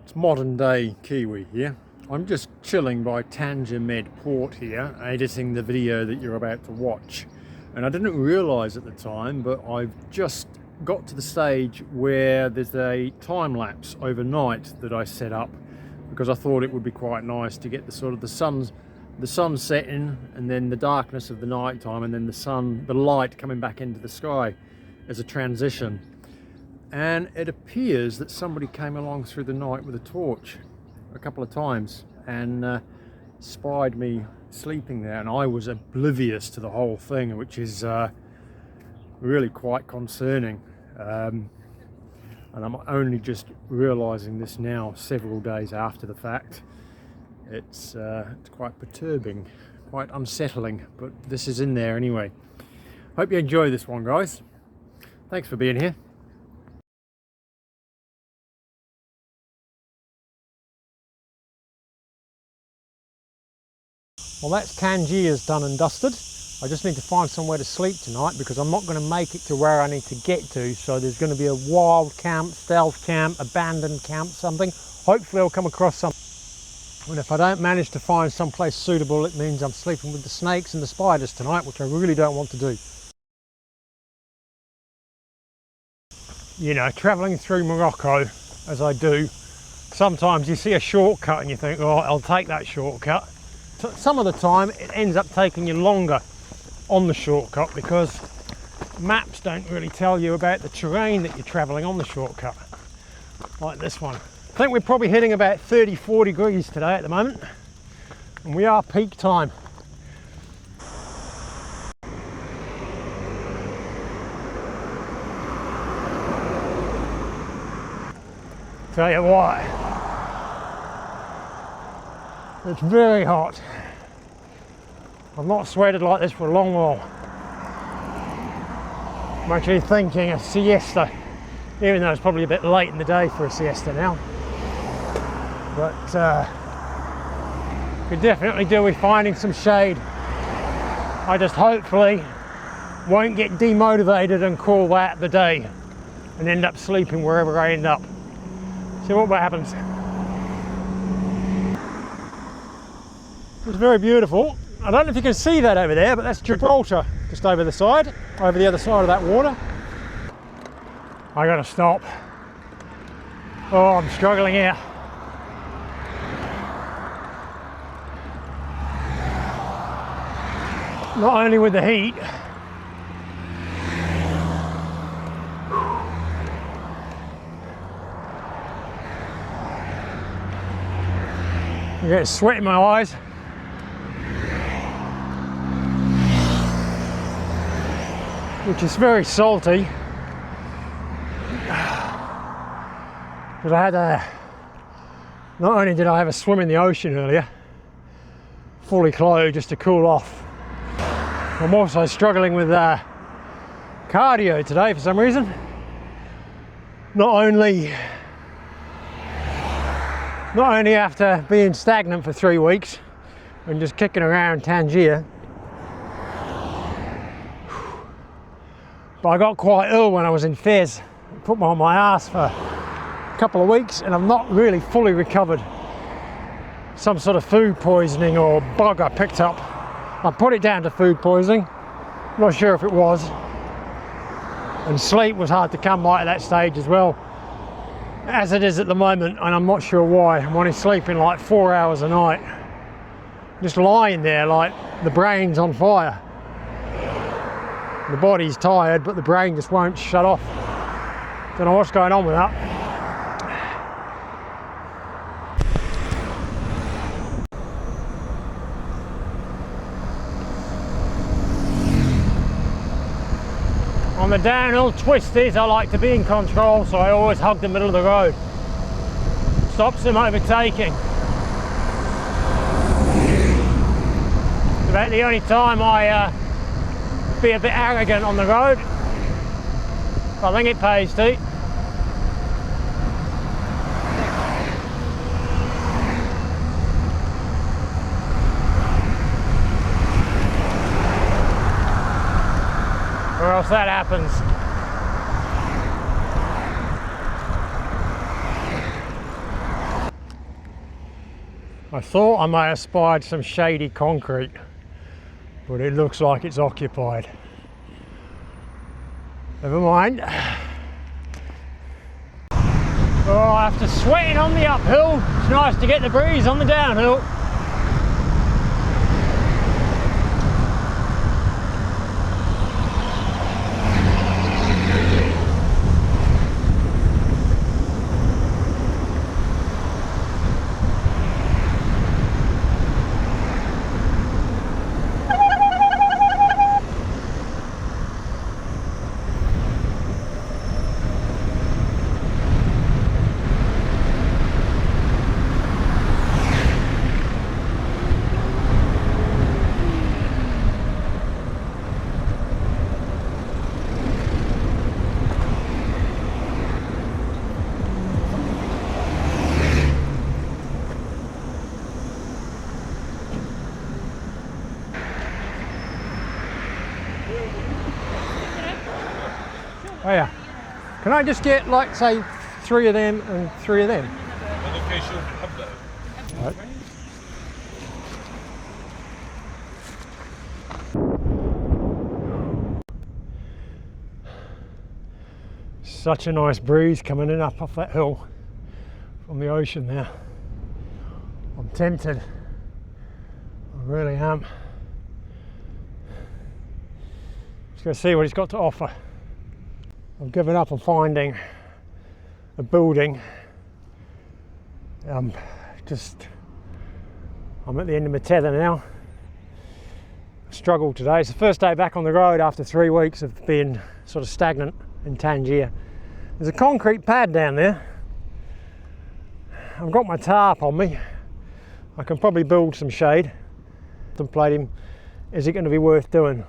It's modern day Kiwi here. I'm just chilling by Tangier port here, editing the video that you're about to watch. And I didn't realise at the time, but I've just got to the stage where there's a time lapse overnight that I set up because I thought it would be quite nice to get the sort of the sun setting and then the darkness of the night time and then the light coming back into the sky as a transition. And it appears that somebody came along through the night with a torch a couple of times and spied me sleeping there, and I was oblivious to the whole thing, which is really quite concerning. And I'm only just realizing this now, several days after the fact. It's quite perturbing, quite unsettling, but this is in there anyway. Hope you enjoy this one, guys. Thanks for being here. Well, that's Tangier's done and dusted. I just need to find somewhere to sleep tonight because I'm not going to make it to where I need to get to. So there's going to be a wild camp, stealth camp, abandoned camp, something. Hopefully I'll come across some. And if I don't manage to find some place suitable, it means I'm sleeping with the snakes and the spiders tonight, which I really don't want to do. You know, travelling through Morocco, as I do, sometimes you see a shortcut and you think, oh, I'll take that shortcut. Some of the time it ends up taking you longer on the shortcut because maps don't really tell you about the terrain that you're travelling on the shortcut, like this one. I think we're probably hitting about 34 degrees today at the moment, and we are peak time. Tell you what, it's very hot. I've not sweated like this for a long while. I'm actually thinking a siesta, even though it's probably a bit late in the day for a siesta now. But could definitely do with finding some shade. I just hopefully won't get demotivated and call that the day and end up sleeping wherever I end up. See what happens. It's very beautiful. I don't know if you can see that over there, but that's Gibraltar, just over the side, over the other side of that water. I gotta stop. Oh, I'm struggling here. Not only with the heat, I get sweat in my eyes. Which is very salty. Because I had not only did I have a swim in the ocean earlier, fully clothed just to cool off, I'm also struggling with cardio today for some reason. Not only after being stagnant for 3 weeks and just kicking around Tangier, but I got quite ill when I was in Fez. I put on my ass for a couple of weeks and I've not really fully recovered. Some sort of food poisoning or bug I picked up. I put it down to food poisoning. Not sure if it was. And sleep was hard to come by at that stage as well, as it is at the moment, and I'm not sure why. I'm only sleeping like 4 hours a night. Just lying there like the brain's on fire. The body's tired, but the brain just won't shut off. Don't know what's going on with that. On the downhill twisties, I like to be in control, so I always hug the middle of the road. Stops them overtaking. It's about the only time I be a bit arrogant on the road. I think it pays to. Or else that happens. I thought I may have spied some shady concrete, but it looks like it's occupied. Never mind. Oh, after sweating on the uphill, it's nice to get the breeze on the downhill. Oh yeah. Can I just get, like, say, 3 of them and 3 of them? Okay, sure. Right. Such a nice breeze coming in up off that hill from the ocean there. I'm tempted. I really am. Just going to see what he's got to offer. I've given up on finding a building. I'm at the end of my tether now. I've struggled today. It's the first day back on the road after 3 weeks of being sort of stagnant in Tangier. There's a concrete pad down there. I've got my tarp on me. I can probably build some shade. Contemplating, is it going to be worth doing?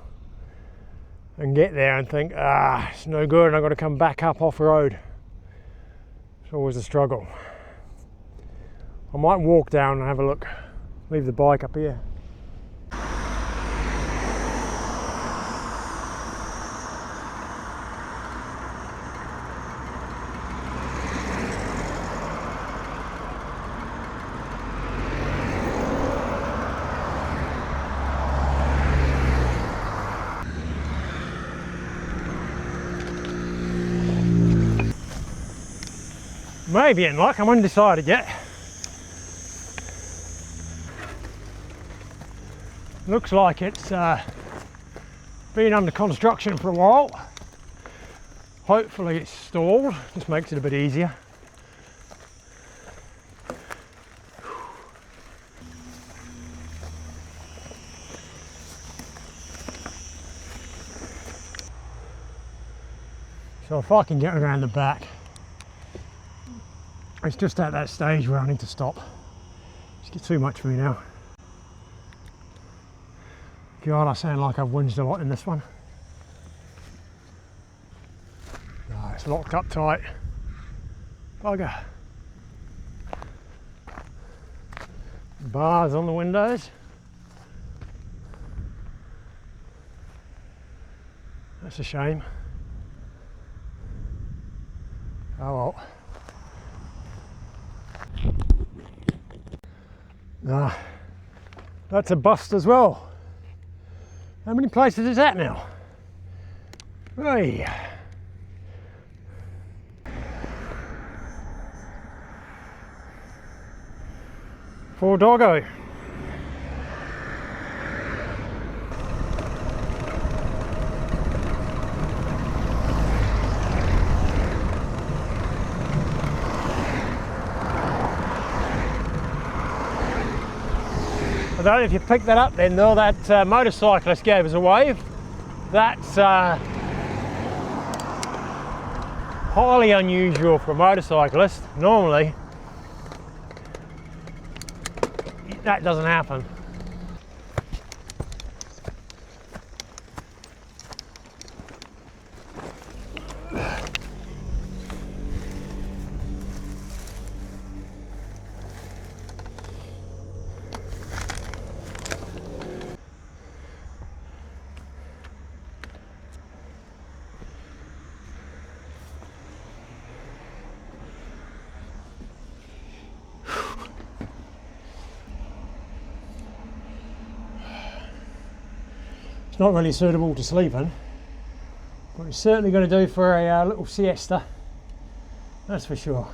And get there and think, it's no good, and I've got to come back up off road. It's always a struggle. I might walk down and have a look, leave the bike up here. Maybe in luck, I'm undecided yet. Looks like it's been under construction for a while. Hopefully it's stalled, just makes it a bit easier. So if I can get around the back, it's just at that stage where I need to stop. It's getting too much for me now. God, I sound like I've whinged a lot in this one. No, it's locked up tight. Bugger. Bars on the windows. That's a shame. Oh well. Ah, that's a bust as well. How many places is that now? Hey. Poor doggo. I don't know if you picked that up then though, that motorcyclist gave us a wave. That's highly unusual for a motorcyclist. Normally, that doesn't happen. It's not really suitable to sleep in, but it's certainly going to do for a little siesta, that's for sure.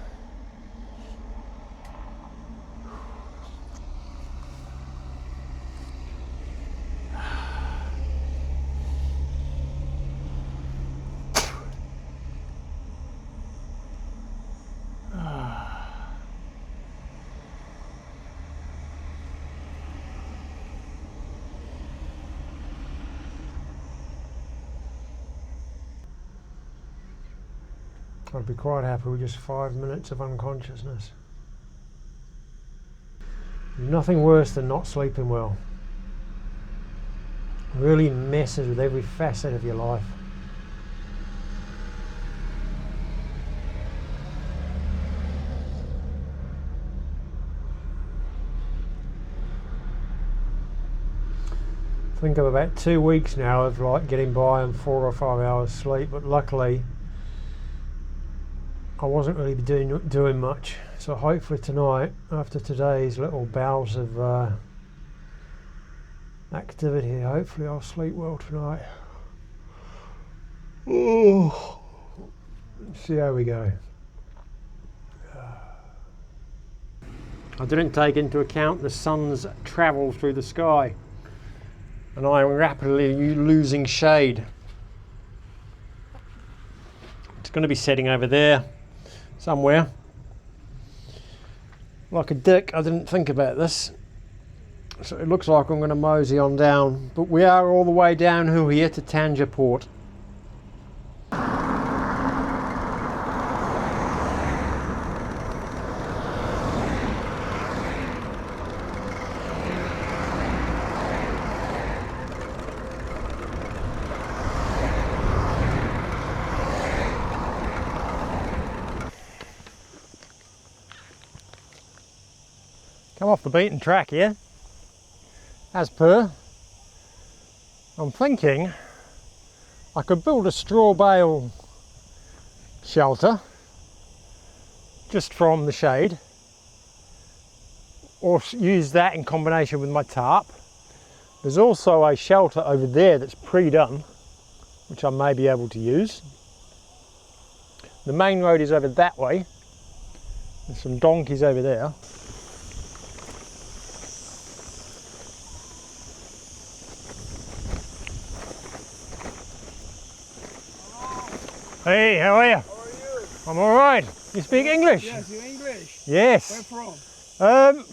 I'd be quite happy with just 5 minutes of unconsciousness. Nothing worse than not sleeping well. It really messes with every facet of your life. I think I'm about 2 weeks now of like getting by on 4 or 5 hours sleep, but luckily I wasn't really doing much, so hopefully tonight, after today's little bouts of activity, hopefully I'll sleep well tonight. Oh, see how we go. I didn't take into account the sun's travel through the sky, and I am rapidly losing shade. It's going to be setting over there somewhere. Like a dick, I didn't think about this. So it looks like I'm going to mosey on down, but we are all the way downhill here to Tangier port. Come off the beaten track here, as per. I'm thinking I could build a straw bale shelter just from the shade, or use that in combination with my tarp. There's also a shelter over there that's pre-done, which I may be able to use. The main road is over that way. There's some donkeys over there. Hey, how are you? How are you? I'm all right. You speak English? Yes, you English. Yes. Where from?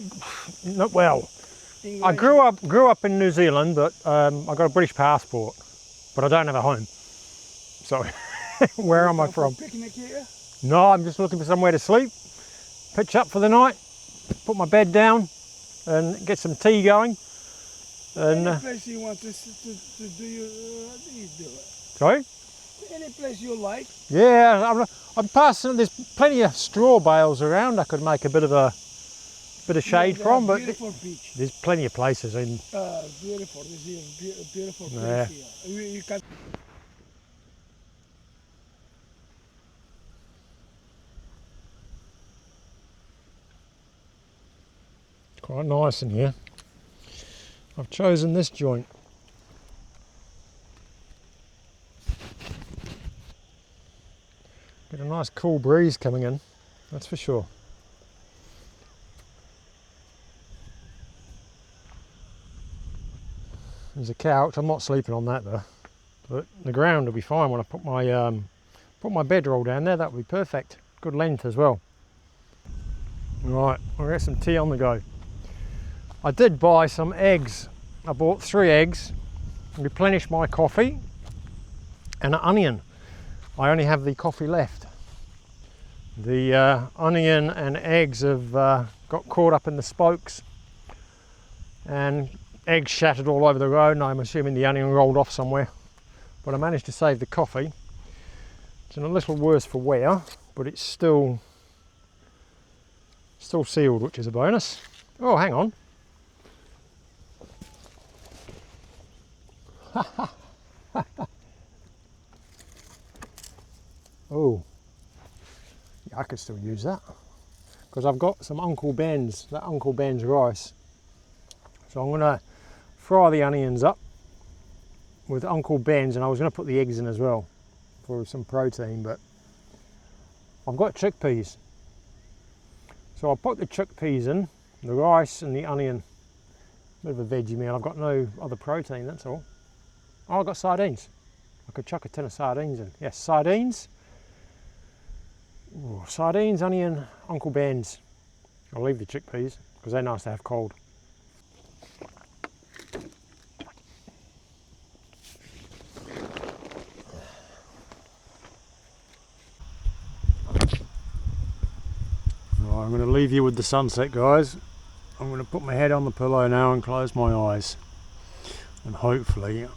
Not well. English. I grew up in New Zealand, but I got a British passport, but I don't have a home. So, where am I from? Picnic here? No, I'm just looking for somewhere to sleep, pitch up for the night, put my bed down, and get some tea going. And Any place you want to do, you do it. sorry? Any place you like. Yeah, I'm passing. There's plenty of straw bales around. I could make a bit of shade from, but beautiful beach. there's plenty of places. Beautiful. This is a beautiful place Yeah. here. You can. Quite nice in here. I've chosen this joint. Get a nice cool breeze coming in, that's for sure. There's a couch. I'm not sleeping on that though, but the ground will be fine when I put my bedroll down there. That will be perfect. Good length as well. Right, I'll get some tea on the go. I did buy some eggs. I bought 3 eggs, replenished my coffee, and an onion. I only have the coffee left. The onion and eggs have got caught up in the spokes, and eggs shattered all over the road, and I'm assuming the onion rolled off somewhere. But I managed to save the coffee. It's in a little worse for wear, but it's still sealed, which is a bonus. Oh, hang on. Oh, yeah, I could still use that because I've got some Uncle Ben's rice. So I'm going to fry the onions up with Uncle Ben's, and I was going to put the eggs in as well for some protein, but I've got chickpeas. So I'll put the chickpeas in, the rice and the onion. Bit of a veggie meal. I've got no other protein, that's all. Oh, I've got sardines. I could chuck a tin of sardines in. Yes, sardines. Ooh, sardines, onion, Uncle Ben's. I'll leave the chickpeas because they're nice to have cold. Right, I'm going to leave you with the sunset, guys. I'm going to put my head on the pillow now and close my eyes, and hopefully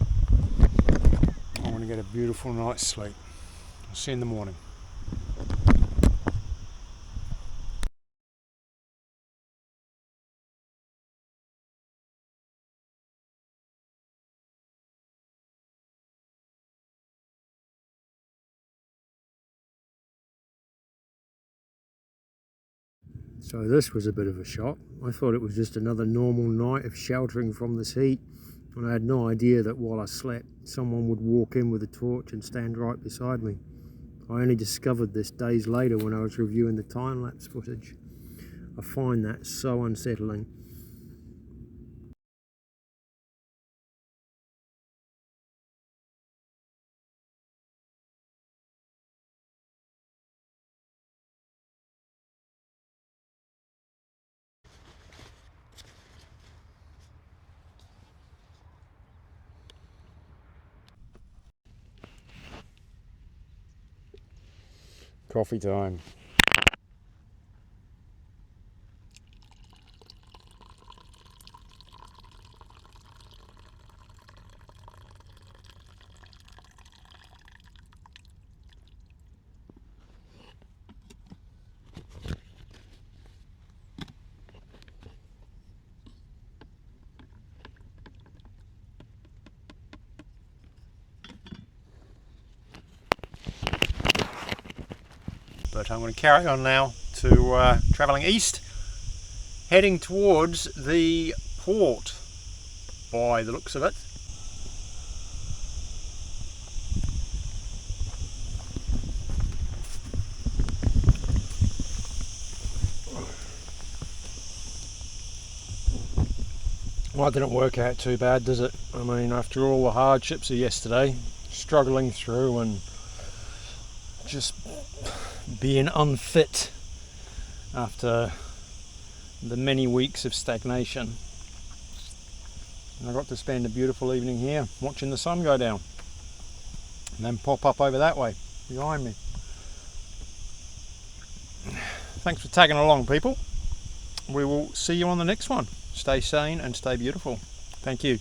I'm going to get a beautiful night's sleep. I'll see you in the morning. So this was a bit of a shock. I thought it was just another normal night of sheltering from this heat, and I had no idea that while I slept someone would walk in with a torch and stand right beside me. I only discovered this days later when I was reviewing the time-lapse footage. I find that so unsettling. Coffee time. But I'm going to carry on now to travelling east, heading towards the port by the looks of it. Well, it didn't work out too bad, does it? I mean, after all the hardships of yesterday, struggling through and just being unfit after the many weeks of stagnation, and I got to spend a beautiful evening here watching the sun go down and then pop up over that way behind me. Thanks for tagging along, people. We will see you on the next one. Stay sane and stay beautiful. Thank you.